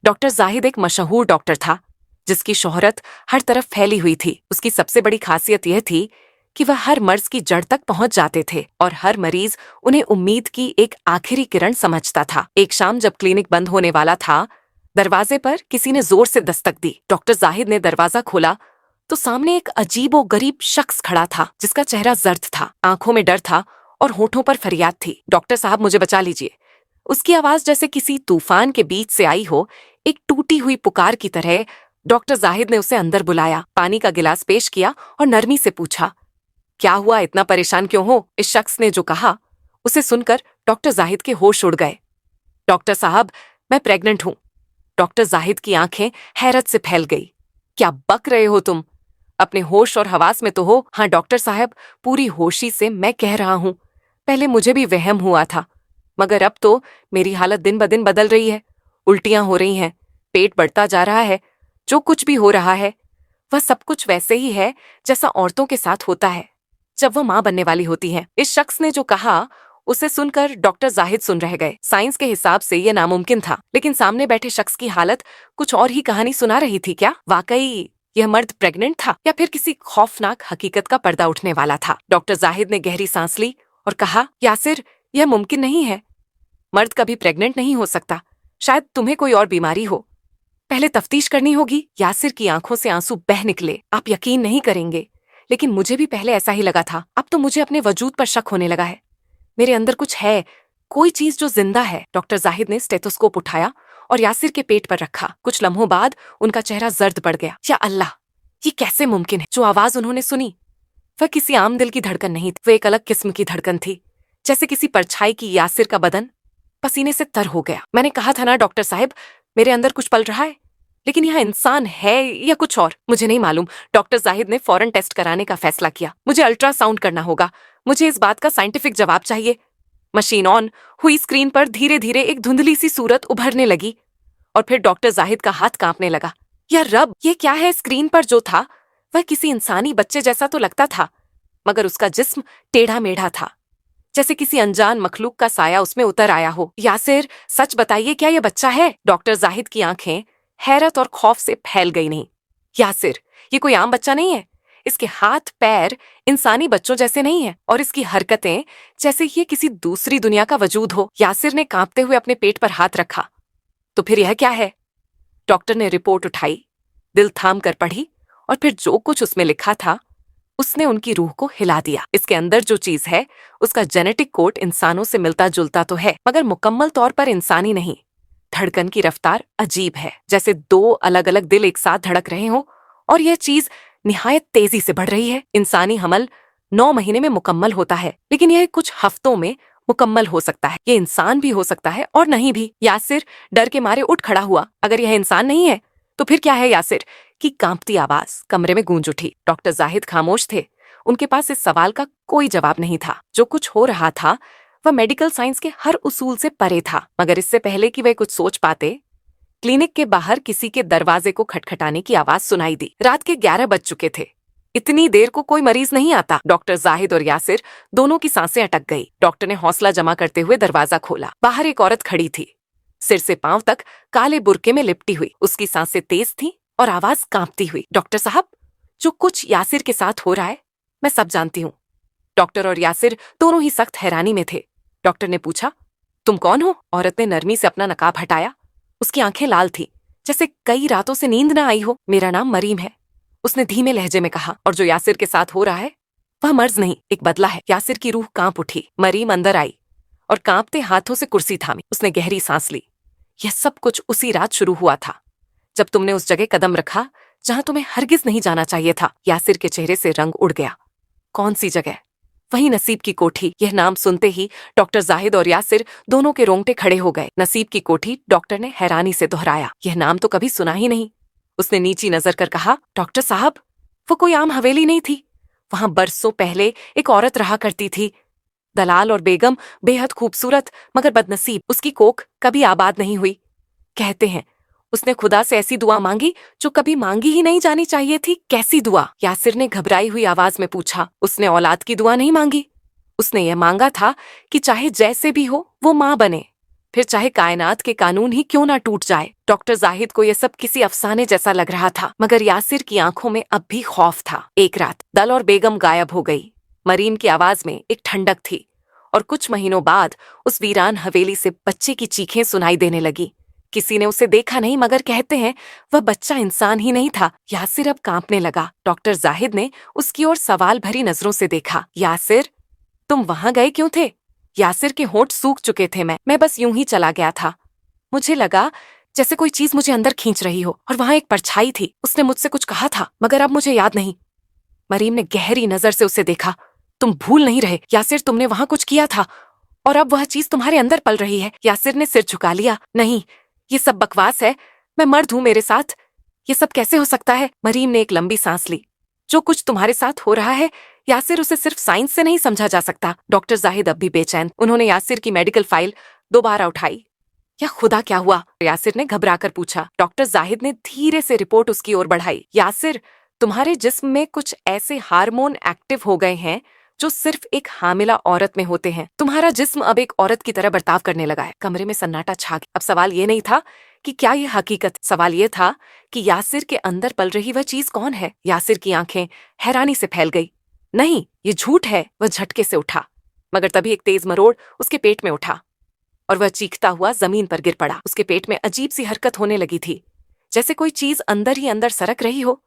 Doctor Zahid एक मशहूर doctor था जिसकी शोहरत हर तरफ फैली हुई थी। उसकी सबसे बड़ी खासियत यह थी कि वह हर मर्ज की जड़ तक पहुंच जाते थे और हर मरीज उन्हें उम्मीद की एक आखिरी किरण समझता था। एक शाम जब क्लिनिक बंद होने वाला था, दरवाजे पर किसी ने जोर से दस्तक दी। डॉक्टर जाहिद ने दरवाजा खोला तो सामने एक अजीबोगरीब शख्स खड़ा था जिसका चेहरा जर्द था, आंखों में डर था और होठों पर फरियाद थी। डॉक्टर साहब, मुझे बचा लीजिए। उसकी आवाज जैसे किसी तूफान के बीच से आई हो, एक टूटी हुई पुकार की तरह। डॉक्टर जाहिद ने उसे अंदर बुलाया, पानी का गिलास पेश किया और नरमी से पूछा, क्या हुआ, इतना परेशान क्यों हो? इस शख्स ने जो कहा उसे सुनकर डॉक्टर जाहिद के होश उड़ गए। डॉक्टर साहब, मैं प्रेग्नेंट हूं। डॉक्टर जाहिद की आंखें हैरत से फैल गई। क्या बक रहे हो तुम? अपने होश और हवास में तो हो। हाँ डॉक्टर साहब, पूरी होशी से मैं कह रहा हूं। पहले मुझे भी वहम हुआ था, मगर अब तो मेरी हालत दिन ब दिन बदल रही है। उल्टियां हो रही हैं, पेट बढ़ता जा रहा है। जो कुछ भी हो रहा है वह सब कुछ वैसे ही है जैसा औरतों के साथ होता है जब वह मां बनने वाली होती हैं। इस शख्स ने जो कहा उसे सुनकर डॉक्टर जाहिद सुन रह गए। साइंस के हिसाब से यह नामुमकिन था, लेकिन सामने बैठे शख्स की हालत कुछ और ही कहानी सुना रही थी। क्या वाकई यह मर्द प्रेग्नेंट था या फिर किसी खौफनाक हकीकत का पर्दा उठने वाला था? डॉक्टर जाहिद ने गहरी सांस ली और कहा, यासिर, यह मुमकिन नहीं है। मर्द कभी प्रेग्नेंट नहीं हो सकता। शायद तुम्हें कोई और बीमारी हो। पहले तफ्तीश करनी होगी। यासिर की आंखों से आंसू बह निकले। आप यकीन नहीं करेंगे, लेकिन मुझे भी पहले ऐसा ही लगा था। अब तो मुझे अपने वजूद पर शक होने लगा है। मेरे अंदर कुछ है, कोई चीज जो जिंदा है। डॉक्टर जाहिद ने स्टेथोस्कोप उठाया और यासिर के पेट पर रखा। कुछ लम्हों बाद उनका चेहरा जर्द पड़ गया। या अल्लाह, ये कैसे मुमकिन है? जो आवाज उन्होंने सुनी वह किसी आम दिल की धड़कन नहीं थी, वह एक अलग किस्म की धड़कन थी, जैसे किसी परछाई की। यासिर का बदन पसीने से तर हो गया। मैंने कहा था ना डॉक्टर साहब, मेरे अंदर कुछ पल रहा है, लेकिन यह इंसान है या कुछ और, मुझे नहीं मालूम। डॉक्टर जाहिद ने फौरन टेस्ट कराने का फैसला किया। मुझे अल्ट्रासाउंड करना होगा, मुझे इस बात का साइंटिफिक जवाब चाहिए। मशीन ऑन हुई। स्क्रीन पर धीरे धीरे एक धुंधली सी सूरत उभरने लगी और फिर डॉक्टर जाहिद का हाथ कांपने लगा। या रब, ये क्या है? स्क्रीन पर जो था वह किसी इंसानी बच्चे जैसा तो लगता था, मगर उसका जिस्म टेढ़ा मेढ़ा था, जैसे किसी अनजान मखलूक का साया उसमें उतर आया हो। यासिर, सच बताइए, क्या यह बच्चा है? डॉक्टर जाहिद की आंखें हैरत और खौफ से फैल गई। नहीं यासिर, ये कोई आम बच्चा नहीं है। इसके हाथ पैर इंसानी बच्चों जैसे नहीं है और इसकी हरकतें जैसे ये किसी दूसरी दुनिया का वजूद हो। यासिर ने कांपते हुए अपने पेट पर हाथ रखा। तो फिर यह क्या है? डॉक्टर ने रिपोर्ट उठाई, दिल थाम कर पढ़ी और फिर जो कुछ उसमें लिखा था उसने उनकी रूह को हिला दिया। इसके अंदर जो चीज है उसका जेनेटिक कोड इंसानों से मिलता जुलता तो है, मगर मुकम्मल तौर पर इंसानी नहीं। धड़कन की रफ्तार अजीब है, जैसे दो अलग अलग दिल एक साथ धड़क रहे हों, और यह चीज निहायत तेजी से बढ़ रही है। इंसानी हमल 9 महीने में मुकम्मल होता है, लेकिन यह कुछ हफ्तों में मुकम्मल हो सकता है। ये इंसान भी हो सकता है और नहीं भी। यासिर डर के मारे उठ खड़ा हुआ। अगर यह इंसान नहीं है तो फिर क्या है? यासिर की कांपती आवाज कमरे में गूंज उठी। डॉक्टर जाहिद खामोश थे। उनके पास इस सवाल का कोई जवाब नहीं था। जो कुछ हो रहा था वह मेडिकल साइंस के हर उसूल से परे था। मगर इससे पहले कि वे कुछ सोच पाते, क्लिनिक के बाहर किसी के दरवाजे को खटखटाने की आवाज सुनाई दी। रात के 11 बज चुके थे। इतनी देर को कोई मरीज नहीं आता। डॉक्टर जाहिद और यासिर दोनों की सांसें अटक गई। डॉक्टर ने हौसला जमा करते हुए दरवाजा खोला। बाहर एक औरत खड़ी थी, सिर से पांव तक काले बुर्के में लिपटी हुई। उसकी सांसें तेज थीं और आवाज कांपती हुई। डॉक्टर साहब, जो कुछ यासिर के साथ हो रहा है मैं सब जानती हूँ। डॉक्टर और यासिर दोनों ही सख्त हैरानी में थे। डॉक्टर ने पूछा, तुम कौन हो? औरत ने नरमी से अपना नकाब हटाया। उसकी आंखें लाल थी, जैसे कई रातों से नींद न आई हो। मेरा नाम मरीम है, उसने धीमे लहजे में कहा। और जो यासिर के साथ हो रहा है वह मर्ज नहीं, एक बदला है। यासिर की रूह कांप उठी। मरीम अंदर आई और कांपते हाथों से कुर्सी थामी। उसने गहरी सांस ली। यह सब कुछ उसी रात शुरू हुआ था जब तुमने उस जगह कदम रखा जहां तुम्हें हरगिज नहीं जाना चाहिए था। यासिर के चेहरे से रंग उड़ गया। कौन सी जगह? वही नसीब की कोठी। यह नाम सुनते ही डॉक्टर जाहिद और यासिर दोनों के रोंगटे खड़े हो गए। नसीब की कोठी, डॉक्टर ने हैरानी से दोहराया। यह नाम तो कभी सुना ही नहीं। उसने नीची नजर कर कहा, डॉक्टर साहब, वो कोई आम हवेली नहीं थी। वहां बरसों पहले एक औरत रहा करती थी, दलाल और बेगम, बेहद खूबसूरत मगर बदनसीब। उसकी कोख कभी आबाद नहीं हुई। कहते हैं उसने खुदा से ऐसी दुआ मांगी जो कभी मांगी ही नहीं जानी चाहिए थी। कैसी दुआ? यासिर ने घबराई हुई आवाज में पूछा। उसने औलाद की दुआ नहीं मांगी, उसने यह मांगा था कि चाहे जैसे भी हो वो मां बने, फिर चाहे कायनात के कानून ही क्यों ना टूट जाए। डॉक्टर जाहिद को यह सब किसी अफसाने जैसा लग रहा था, मगर यासिर की आंखों में अब भी खौफ था। एक रात दल और बेगम गायब हो गई। मरीम की आवाज में एक ठंडक थी और कुछ महीनों बाद उस वीरान हवेली से बच्चे की चीखें सुनाई देने लगी। किसी ने उसे देखा नहीं, मगर कहते हैं वह बच्चा इंसान ही नहीं था। यासिर अब कांपने लगा। डॉक्टर जाहिद ने उसकी ओर सवाल भरी नजरों से देखा। यासिर, तुम वहां गए क्यों थे? यासिर के होंठ सूख चुके थे। मैं बस यूं ही चला गया था। मुझे लगा जैसे कोई चीज मुझे अंदर खींच रही हो, और वहां एक परछाई थी। उसने मुझसे कुछ कहा था, मगर अब मुझे याद नहीं। मरीम ने गहरी नजर से उसे देखा। तुम भूल नहीं रहे यासिर, तुमने वहां कुछ किया था और अब वह चीज तुम्हारे अंदर पल रही है। यासिर ने सिर झुका लिया। नहीं, ये सब बकवास है। मैं मर्द हूं मेरे साथ, ये सब कैसे हो सकता है? मरीम ने एक लंबी सांस ली। जो कुछ तुम्हारे साथ हो रहा है यासिर, उसे सिर्फ साइंस से नहीं समझा जा सकता। डॉक्टर जाहिद अब भी बेचैन। उन्होंने यासिर की मेडिकल फाइल दोबारा उठाई। या खुदा, क्या हुआ? यासिर ने घबराकर पूछा। डॉक्टर जाहिद ने धीरे से रिपोर्ट उसकी ओर बढ़ाई। यासिर, तुम्हारे जिस्म में कुछ ऐसे हार्मोन एक्टिव हो गए हैं जो सिर्फ एक हामिला औरत में होते हैं। तुम्हारा जिस्म अब एक औरत की तरह बर्ताव करने लगा है। कमरे में सन्नाटा छा गया। अब सवाल ये नहीं था कि क्या ये हकीकत, सवाल ये था कि यासिर के अंदर पल रही वह चीज कौन है। यासिर की आंखें हैरानी से फैल गई। नहीं, ये झूठ है। वह झटके से उठा, मगर तभी एक तेज मरोड़ उसके पेट में उठा और वह चीखता हुआ जमीन पर गिर पड़ा। उसके पेट में अजीब सी हरकत होने लगी थी, जैसे कोई चीज अंदर ही अंदर सरक रही हो।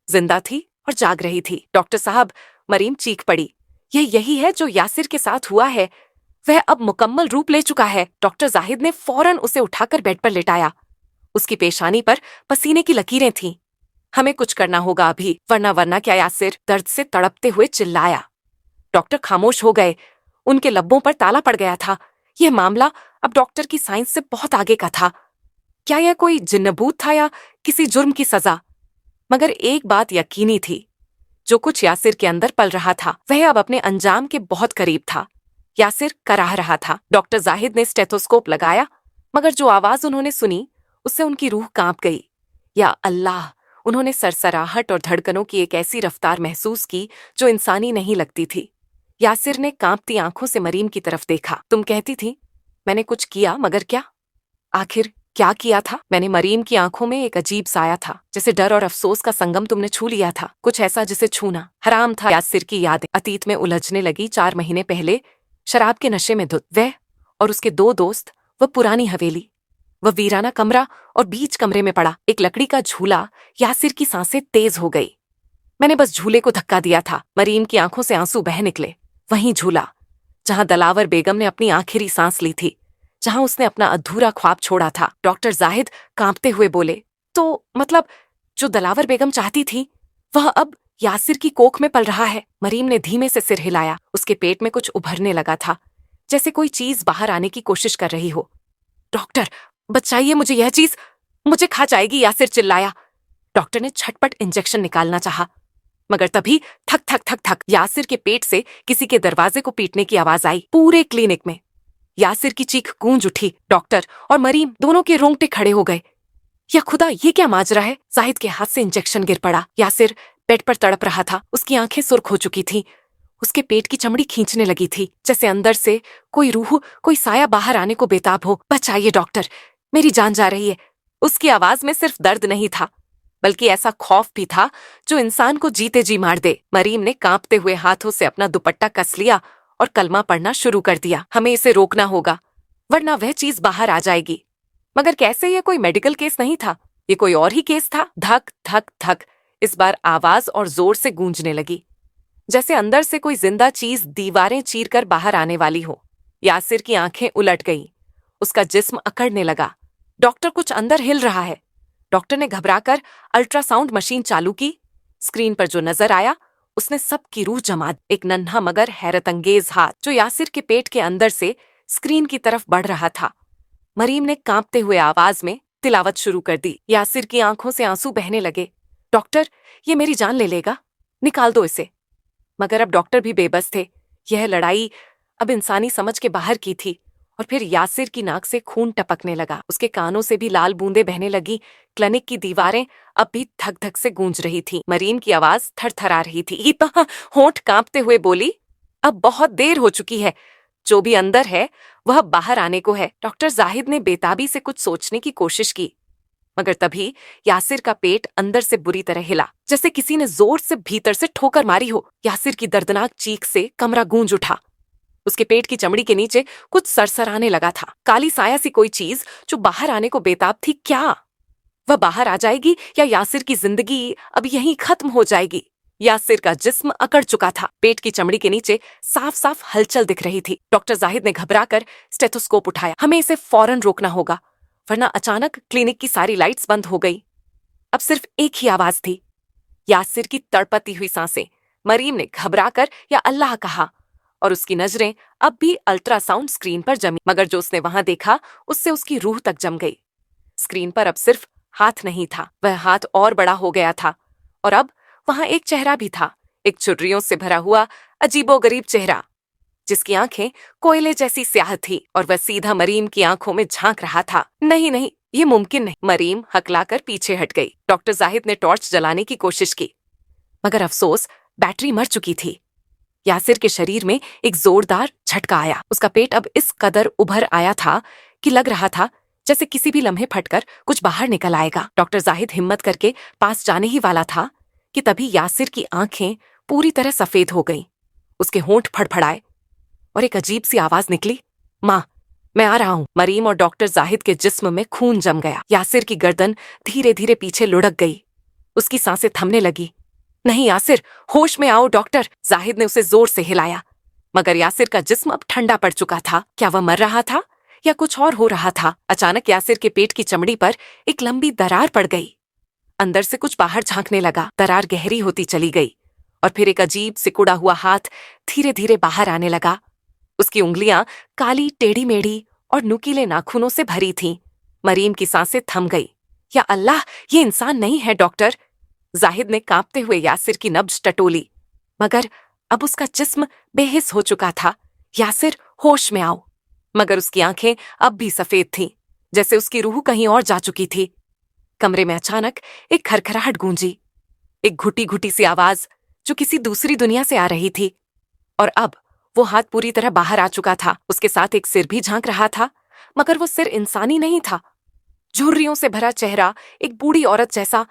जिंदा थी और जाग रही थी। डॉक्टर साहब, मरीम चीख पड़ी, यही है जो यासिर के साथ हुआ है। वह अब मुकम्मल रूप ले चुका है। डॉक्टर जाहिद ने फौरन उसे उठाकर बेड पर लेटाया। उसकी पेशानी पर पसीने की लकीरें थीं। हमें कुछ करना होगा अभी, वरना क्या? यासिर दर्द से तड़पते हुए चिल्लाया। डॉक्टर खामोश हो गए। उनके लब्बों पर ताला पड़ गया था। यह मामला अब डॉक्टर की साइंस से बहुत आगे का था। क्या यह कोई जिन्नबूत था या किसी जुर्म की सजा? मगर एक बात यकीनी थी, जो कुछ यासिर के अंदर पल रहा था वह अब अपने अंजाम के बहुत करीब था। यासिर कराह रहा था। डॉक्टर जाहिद ने स्टेथोस्कोप लगाया, मगर जो आवाज उन्होंने सुनी उससे उनकी रूह कांप गई। या अल्लाह! उन्होंने सरसराहट और धड़कनों की एक ऐसी रफ्तार महसूस की जो इंसानी नहीं लगती थी। यासिर ने कांपती आंखों से मरीम की तरफ देखा। तुम कहती थी मैंने कुछ किया, मगर क्या? आखिर क्या किया था? मैंने मरीम की आंखों में एक अजीब साया था, जैसे डर और अफसोस का संगम तुमने छू लिया था। कुछ ऐसा जिसे छूना हराम था। यासिर की यादें अतीत में उलझने लगी। 4 महीने पहले शराब के नशे में धुत वह और उसके 2 दोस्त, वह पुरानी हवेली, वह वीराना कमरा और बीच कमरे में पड़ा एक लकड़ी का झूला। यासिर की सांसें तेज हो गई। मैंने बस झूले को धक्का दिया था। मरीम की आंखों से आंसू बह निकले। वहीं झूला जहां दलावर बेगम ने अपनी आखिरी सांस ली थी, जहां उसने अपना अधूरा ख्वाब छोड़ा था। डॉक्टर जाहिद कांपते हुए बोले, तो मतलब जो दलावर बेगम चाहती थी वह अब यासिर की कोख में पल रहा है। मरीम ने धीमे से सिर हिलाया। उसके पेट में कुछ उभरने लगा था, जैसे कोई चीज बाहर आने की कोशिश कर रही हो। डॉक्टर, बचाइए मुझे, यह चीज मुझे खा जाएगी, यासिर चिल्लाया। डॉक्टर ने झटपट इंजेक्शन निकालना चाहा, मगर तभी थक थक थक थक यासिर के पेट से किसी के दरवाजे को पीटने की आवाज आई। पूरे क्लिनिक में यासिर की चीख गूंज उठी। डॉक्टर और मरीम दोनों के रोंगटे खड़े हो गए। या खुदा, ये क्या माजरा है? जाहिद के हाथ से इंजेक्शन गिर पड़ा। यासिर बेड पर तड़प रहा था। उसकी आंखें सुर्ख हो चुकी थीं। उसके पेट की चमड़ी खींचने लगी थी, जैसे अंदर से कोई रूह, कोई साया बाहर आने को बेताब हो। बचाइए डॉक्टर, मेरी जान जा रही है। उसकी आवाज में सिर्फ दर्द नहीं था, बल्कि ऐसा खौफ भी था जो इंसान को जीते जी मार दे। मरीम ने कांपते हुए हाथों से अपना दुपट्टा कस लिया और कलमा पढ़ना शुरू कर दिया। हमें इसे रोकना होगा, वरना वह चीज बाहर आ जाएगी। मगर कैसे? यह कोई मेडिकल केस नहीं था, ये कोई और ही केस था। धक धक धक इस बार आवाज और जोर से गूंजने लगी, जैसे अंदर से कोई जिंदा चीज दीवारें चीरकर बाहर आने वाली हो। यासिर की आंखें उलट गईं। उसका जिस्म अकड़ने लगा। डॉक्टर, कुछ अंदर हिल रहा है। डॉक्टर ने घबराकर अल्ट्रासाउंड मशीन चालू की। स्क्रीन पर जो नजर आया उसने सबकी रूह जमा दी। एक नन्हा मगर हैरतअंगेज हाथ जो यासिर के पेट के अंदर से स्क्रीन की तरफ बढ़ रहा था। मरीम ने कांपते हुए आवाज में तिलावत शुरू कर दी। यासिर की आंखों से आंसू बहने लगे। डॉक्टर, ये मेरी जान ले लेगा, निकाल दो इसे। मगर अब डॉक्टर भी बेबस थे। यह लड़ाई अब इंसानी समझ के बाहर की थी। और फिर यासिर की नाक से खून टपकने लगा। उसके कानों से भी लाल बूंदें बहने लगी। क्लिनिक की दीवारें अब भी धक धक से गूंज रही थीं। मरीम की आवाज थरथरा रही थी। होंठ कांपते हुए बोली, अब बहुत देर हो चुकी है, जो भी अंदर है वह बाहर आने को है। डॉक्टर जाहिद ने बेताबी से कुछ सोचने की कोशिश की, मगर तभी यासिर का पेट अंदर से बुरी तरह हिला, जैसे किसी ने जोर से भीतर से ठोकर मारी हो। यासिर की दर्दनाक चीख से कमरा गूंज उठा। उसके पेट की चमड़ी के नीचे कुछ सरसराने लगा था, काली साया सी कोई चीज जो बाहर आने को बेताब थी। क्या वह बाहर आ जाएगी या यासिर की जिंदगी अब यहीं खत्म हो जाएगी? यासिर का जिस्म अकड़ चुका था। पेट की चमड़ी के नीचे साफ साफ हलचल दिख रही थी। डॉक्टर जाहिद ने घबराकर स्टेथोस्कोप उठाया। हमें इसे फौरन रोकना होगा, वरना अचानक क्लिनिक की सारी लाइट्स बंद हो गई। अब सिर्फ एक ही आवाज थी, यासिर की तड़पती हुई सांसें। मरीम ने घबराकर या अल्लाह कहा और उसकी नजरें अब भी अल्ट्रासाउंड स्क्रीन पर जमी, मगर जो उसने वहां देखा उससे उसकी रूह तक जम गई। स्क्रीन पर अब सिर्फ हाथ नहीं था, वह हाथ और बड़ा हो गया था, और अब वहां एक चेहरा भी था, एक छुर्रियों से भरा हुआ अजीबोगरीब चेहरा, जिसकी आंखें कोयले जैसी स्याह थी, और वह सीधा मरीम की आंखों में झांक रहा था। नहीं नहीं, ये मुमकिन नहीं। मरीम हकलाकर पीछे हट गई। डॉक्टर जाहिद ने टॉर्च जलाने की कोशिश की, मगर अफसोस बैटरी मर चुकी थी। यासिर के शरीर में एक जोरदार झटका आया। उसका पेट अब इस कदर उभर आया था कि लग रहा था जैसे किसी भी लम्हे फटकर कुछ बाहर निकल आएगा। डॉक्टर जाहिद हिम्मत करके पास जाने ही वाला था कि तभी यासिर की आंखें पूरी तरह सफेद हो गईं। उसके होंठ फड़फड़ाए और एक अजीब सी आवाज निकली, माँ, मैं आ रहा हूं। मरीम और डॉक्टर जाहिद के जिस्म में खून जम गया। यासिर की गर्दन धीरे धीरे पीछे लुढ़क गई। उसकी सांसें थमने लगी। नहीं यासिर, होश में आओ डॉक्टर। जाहिद ने उसे जोर से हिलाया, मगर यासिर का जिस्म अब ठंडा पड़ चुका था। क्या वह मर रहा था या कुछ और हो रहा था? अचानक यासिर के पेट की चमड़ी पर एक लंबी दरार पड़ गई। अंदर से कुछ बाहर झांकने लगा। दरार गहरी होती चली गई और फिर एक अजीब सिकुड़ा हुआ हाथ धीरे धीरे बाहर आने लगा। उसकी उंगलियां काली टेढ़ी मेढ़ी और नुकीले नाखूनों से भरी थीं। मरीम की सांसें थम गई। या अल्लाह, ये इंसान नहीं है डॉक्टर। जाहिद ने कांपते हुए यासिर की नब्ज टटोली, मगर अब उसका जिस्म बेहिस हो चुका था। यासिर, होश में आओ। मगर उसकी आंखें अब भी सफेद थीं, जैसे उसकी रूह कहीं और जा चुकी थी। कमरे में अचानक एक खरखराहट गूंजी, एक घुटी घुटी सी आवाज जो किसी दूसरी दुनिया से आ रही थी। और अब वो हाथ पूरी तरह बाहर आ चुका था। उसके साथ एक सिर भी झांक रहा था, मगर वो सिर इंसानी नहीं था। झुर्रियों से भरा चेहरा एक बूढ़ी औरत जैसा,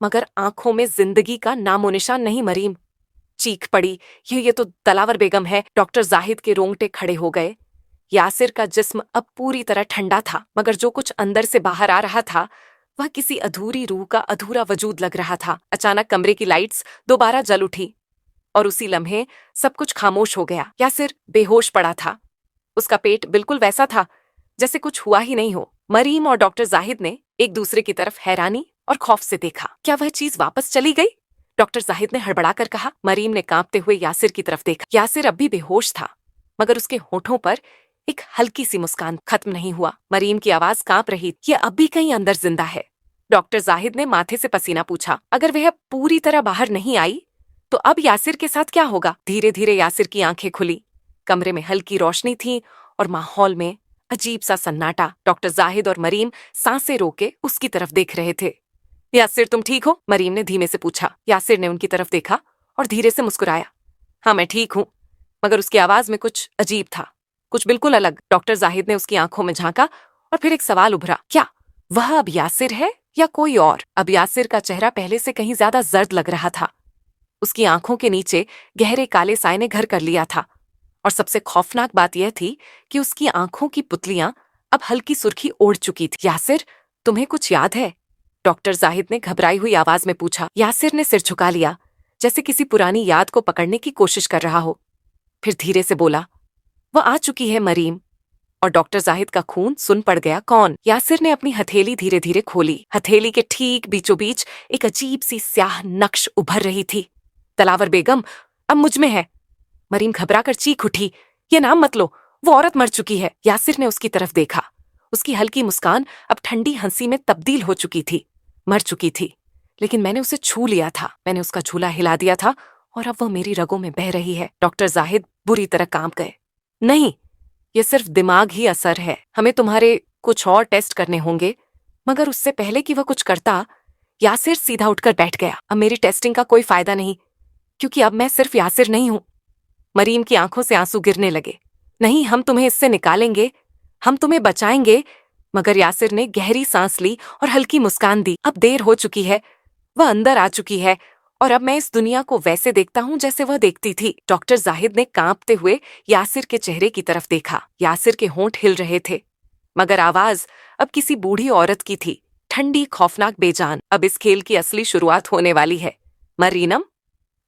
मगर आंखों में जिंदगी का नामो निशान नहीं। मरीम चीख पड़ी, ये तो दलावर बेगम है। डॉक्टर जाहिद के रोंगटे खड़े हो गए। यासिर का जिस्म अब पूरी तरह ठंडा था, मगर जो कुछ अंदर से बाहर आ रहा था वह किसी अधूरी रूह का अधूरा वजूद लग रहा था। अचानक कमरे की लाइट्स दोबारा जल उठी और उसी लम्हे सब कुछ खामोश हो गया। यासिर बेहोश पड़ा था। उसका पेट बिल्कुल वैसा था जैसे कुछ हुआ ही नहीं हो। मरीम और डॉक्टर जाहिद ने एक दूसरे की तरफ हैरानी और खौफ से देखा। क्या वह चीज वापस चली गई? डॉक्टर जाहिद ने हड़बड़ाकर कहा। मरीम ने कांपते हुए यासिर की तरफ देखा। यासिर अब भी बेहोश था, मगर उसके होठों पर एक हल्की सी मुस्कान। खत्म नहीं हुआ। मरीम की आवाज कांप रही, ये अब भी कहीं अंदर जिंदा है। डॉक्टर जाहिद ने माथे से पसीना पूछा, अगर वह पूरी तरह बाहर नहीं आई तो अब यासिर के साथ क्या होगा? धीरे धीरे यासिर की आंखें खुली। कमरे में हल्की रोशनी थी और माहौल में अजीब सा सन्नाटा। डॉक्टर जाहिद और मरीम सांसें रोके उसकी तरफ देख रहे थे। यासिर, तुम ठीक हो? मरीम ने धीमे से पूछा। यासिर ने उनकी तरफ देखा और धीरे से मुस्कुराया। हाँ, मैं ठीक हूं। मगर उसकी आवाज में कुछ अजीब था, कुछ बिल्कुल अलग। डॉक्टर जाहिद ने उसकी आंखों में झांका और फिर एक सवाल उभरा, क्या वह अब यासिर है या कोई और? अब यासिर का चेहरा पहले से कहीं ज्यादा जर्द लग रहा था। उसकी आंखों के नीचे गहरे काले साए ने घर कर लिया था, और सबसे खौफनाक बात यह थी कि उसकी आंखों की पुतलियां अब हल्की सुर्खी ओढ़ चुकी थी। यासिर, तुम्हें कुछ याद है? डॉक्टर जाहिद ने घबराई हुई आवाज में पूछा। यासिर ने सिर झुका लिया, जैसे किसी पुरानी याद को पकड़ने की कोशिश कर रहा हो। फिर धीरे से बोला, वह आ चुकी है मरीम। और डॉक्टर जाहिद का खून सुन पड़ गया। कौन? यासिर ने अपनी हथेली धीरे धीरे खोली। हथेली के ठीक बीचों बीच एक अजीब सी स्याह नक्श उभर रही थी। दलावर बेगम, अब मुझ में है। मरीम घबराकर चीख उठी, ये नाम मत लो, वो औरत मर चुकी है। यासिर ने उसकी तरफ देखा। उसकी हल्की मुस्कान अब ठंडी हंसी में तब्दील हो चुकी थी। मर चुकी थी, लेकिन मैंने उसे छू लिया था, मैंने उसका झूला हिला दिया था, और अब वह मेरी रगों में बह रही है। डॉक्टर जाहिद बुरी तरह कांप गए। नहीं, ये सिर्फ दिमाग ही असर है। हमें तुम्हारे कुछ और टेस्ट करने होंगे। मगर उससे पहले कि वह कुछ करता, यासिर सीधा उठकर बैठ गया। अब मेरी टेस्टिंग का कोई फायदा नहीं, क्योंकि अब मैं सिर्फ यासिर नहीं हूं। मरीम की आंखों से आंसू गिरने लगे। नहीं, हम तुम्हें इससे निकालेंगे, हम तुम्हें बचाएंगे। मगर यासिर ने गहरी सांस ली और हल्की मुस्कान दी। अब देर हो चुकी है, वह अंदर आ चुकी है और अब मैं इस दुनिया को वैसे देखता हूँ जैसे वह देखती थी। डॉक्टर जाहिद ने कांपते हुए यासिर के चेहरे की तरफ देखा। यासिर के होंठ हिल रहे थे, मगर आवाज अब किसी बूढ़ी औरत की थी, ठंडी, खौफनाक, बेजान। अब इस खेल की असली शुरुआत होने वाली है। मरीनम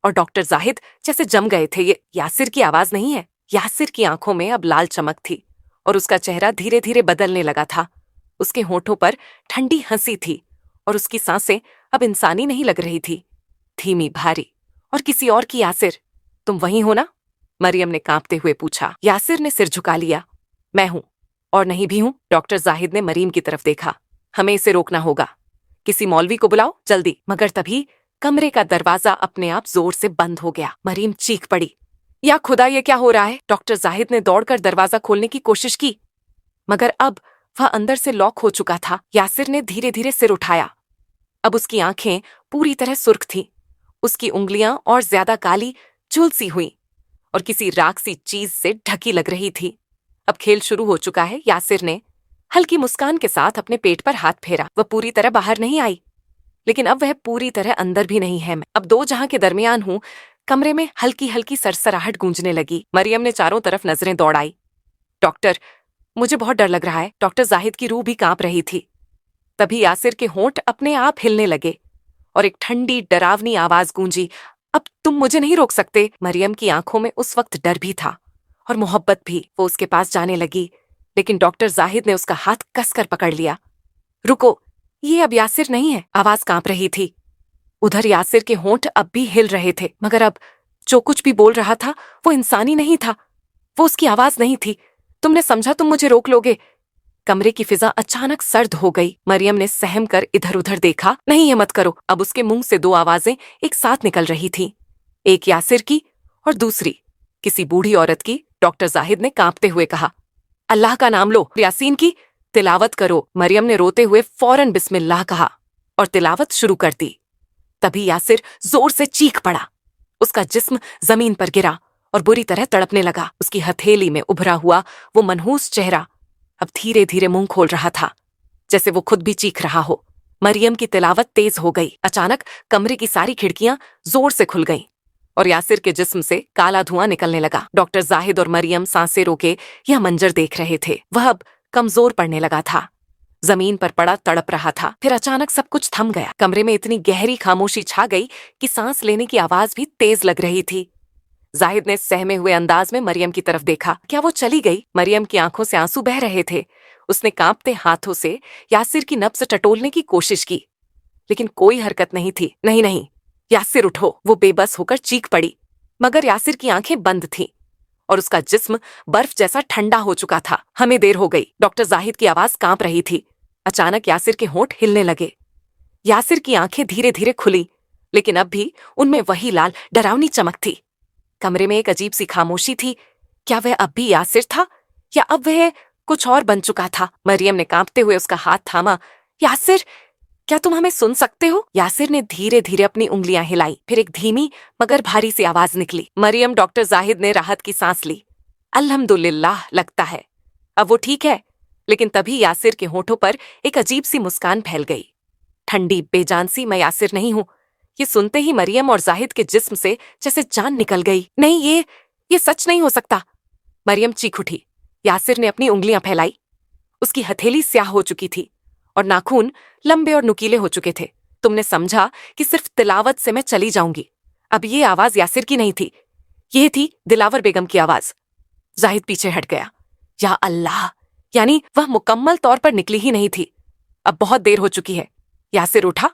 और डॉक्टर जाहिद जैसे जम गए थे। ये यासिर की आवाज नहीं है। यासिर की आंखों में अब लाल चमक थी और उसका चेहरा धीरे धीरे बदलने लगा था। उसके होठों पर ठंडी हंसी थी और उसकी सांसें अब इंसानी नहीं लग रही थी, धीमी, भारी और किसी और की। यासिर, तुम वही हो ना? मरियम ने कांपते हुए पूछा। यासिर ने सिर झुका लिया। मैं हूं और नहीं भी हूं। डॉक्टर जाहिद ने मरीम की तरफ देखा। हमें इसे रोकना होगा। किसी मौलवी को बुलाओ, जल्दी। मगर तभी कमरे का दरवाजा अपने आप जोर से बंद हो गया। मरीम चीख पड़ी, या खुदा, ये क्या हो रहा है? डॉक्टर जाहिद ने दौड़कर दरवाजा खोलने की कोशिश की, मगर अब वह अंदर से लॉक हो चुका था। यासिर ने धीरे धीरे सिर उठाया। अब उसकी आंखें पूरी तरह सुर्ख थीं, उसकी उंगलियां और ज्यादा काली, झुलसी हुई और किसी राख सी चीज से ढकी लग रही थी। अब खेल शुरू हो चुका है। यासिर ने हल्की मुस्कान के साथ अपने पेट पर हाथ फेरा। वह पूरी तरह बाहर नहीं आई, लेकिन अब वह पूरी तरह अंदर भी नहीं है। मैं अब दो जहां के दरमियान हूं। कमरे में हल्की हल्की सरसराहट गूंजने लगी। मरियम ने चारों तरफ नजरें दौड़ाई। डॉक्टर, मुझे बहुत डर लग रहा है। डॉक्टर जाहिद की रूह भी कांप रही थी। तभी यासिर के होंठ अपने आप हिलने लगे और एक ठंडी, डरावनी आवाज गूंजी, अब तुम मुझे नहीं रोक सकते। मरियम की आंखों में उस वक्त डर भी था और मोहब्बत भी। वो उसके पास जाने लगी, लेकिन डॉक्टर जाहिद ने उसका हाथ कसकर पकड़ लिया। रुको, ये अब यासिर नहीं है। आवाज कांप रही थी। उधर यासिर के होंठ अब भी हिल रहे थे, मगर अब जो कुछ भी बोल रहा था वो इंसानी नहीं था। वो उसकी आवाज नहीं थी। तुमने समझा तुम मुझे रोक लोगे? कमरे की फिजा अचानक सर्द हो गई। मरियम ने सहम कर इधर उधर देखा। नहीं, ये मत करो। अब उसके मुंह से दो आवाजें एक साथ निकल रही थीं, एक यासिर की और दूसरी किसी बूढ़ी औरत की। डॉक्टर जाहिद ने कांपते हुए कहा, अल्लाह का नाम लो, यासीन की तिलावत करो। मरियम ने रोते हुए फौरन बिस्मिल्लाह कहा और तिलावत शुरू कर दी। तभी यासिर जोर से चीख पड़ा। उसका जिस्म जमीन पर गिरा और बुरी तरह तड़पने लगा। उसकी हथेली में उभरा हुआ वो मनहूस चेहरा अब धीरे धीरे मुंह खोल रहा था, जैसे वो खुद भी चीख रहा हो। मरियम की तिलावत तेज हो गई। अचानक कमरे की सारी खिड़कियां जोर से खुल गईं और यासिर के जिस्म से काला धुआं निकलने लगा। डॉक्टर जाहिद और मरियम सांसें रोके यह मंजर देख रहे थे। वह अब कमजोर पड़ने लगा था, जमीन पर पड़ा तड़प रहा था। फिर अचानक सब कुछ थम गया। कमरे में इतनी गहरी खामोशी छा गई कि सांस लेने की आवाज भी तेज लग रही थी। जाहिद ने सहमे हुए अंदाज में मरियम की तरफ देखा। क्या वो चली गई? मरियम की आंखों से आंसू बह रहे थे। उसने कांपते हाथों से यासिर की नब्ज टटोलने की कोशिश की, लेकिन कोई हरकत नहीं थी। नहीं नहीं, यासिर उठो, वो बेबस होकर चीख पड़ी। मगर यासिर की आंखें बंद थीं और उसका जिस्म बर्फ जैसा ठंडा हो चुका था। हमें देर हो गई। डॉक्टर जाहिद की आवाज कांप रही थी। अचानक यासिर के होंठ हिलने लगे। यासिर की आंखें धीरे धीरे खुली, लेकिन अब भी उनमें वही लाल, डरावनी चमक थी। कमरे में एक अजीब सी खामोशी थी। क्या वह अब भी यासिर था या अब वह कुछ और बन चुका था? मरियम ने कांपते हुए उसका हाथ थामा। यासिर, क्या तुम हमें सुन सकते हो? यासिर ने धीरे धीरे अपनी उंगलियां हिलाई। फिर एक धीमी मगर भारी सी आवाज निकली। मरियम, डॉक्टर जाहिद ने राहत की सांस ली। अल्हम्दुलिल्लाह, लगता है अब वो ठीक है। लेकिन तभी यासिर के होठों पर एक अजीब सी मुस्कान फैल गई, ठंडी, बेजान सी। मैं यासिर नहीं हूं। ये सुनते ही मरियम और जाहिद के जिस्म से जैसे जान निकल गई। नहीं, ये सच नहीं हो सकता। मरियम चीख उठी। यासिर ने अपनी उंगलियां फैलाई। उसकी हथेली स्याह हो चुकी थी और नाखून लंबे और नुकीले हो चुके थे। तुमने समझा कि सिर्फ तिलावत से मैं चली जाऊंगी। अब ये आवाज यासिर की नहीं थी, ये थी दिलावर बेगम की आवाज। जाहिद पीछे हट गया। या अल्लाह, यानी वह मुकम्मल तौर पर निकली ही नहीं थी। अब बहुत देर हो चुकी है। यासिर उठा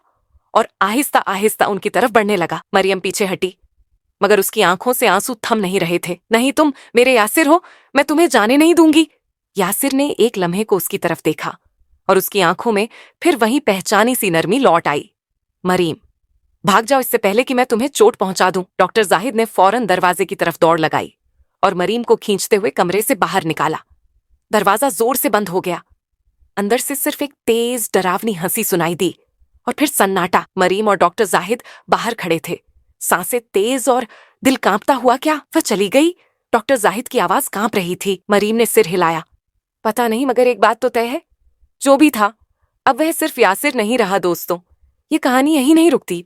और आहिस्ता आहिस्ता उनकी तरफ बढ़ने लगा। मरियम पीछे हटी, मगर उसकी आंखों से आंसू थम नहीं रहे थे। नहीं, तुम मेरे यासिर हो, मैं तुम्हें जाने नहीं दूंगी। यासिर ने एक लम्हे को उसकी तरफ देखा और उसकी आंखों में फिर वही पहचानी सी नरमी लौट आई। मरीम, भाग जाओ इससे पहले कि मैं तुम्हें चोट पहुंचा दूं। डॉक्टर जाहिद ने फौरन दरवाजे की तरफ दौड़ लगाई और मरीम को खींचते हुए कमरे से बाहर निकाला। दरवाजा जोर से बंद हो गया। अंदर से सिर्फ एक तेज, डरावनी हंसी सुनाई दी और फिर सन्नाटा। मरीम और डॉक्टर जाहिद बाहर खड़े थे, सांसें तेज और दिल कांपता हुआ। क्या वह चली गई? डॉक्टर जाहिद की आवाज कांप रही थी। मरीम ने सिर हिलाया। पता नहीं, मगर एक बात तो तय है, जो भी था अब वह सिर्फ यासिर नहीं रहा। दोस्तों, ये कहानी यहीं नहीं रुकती।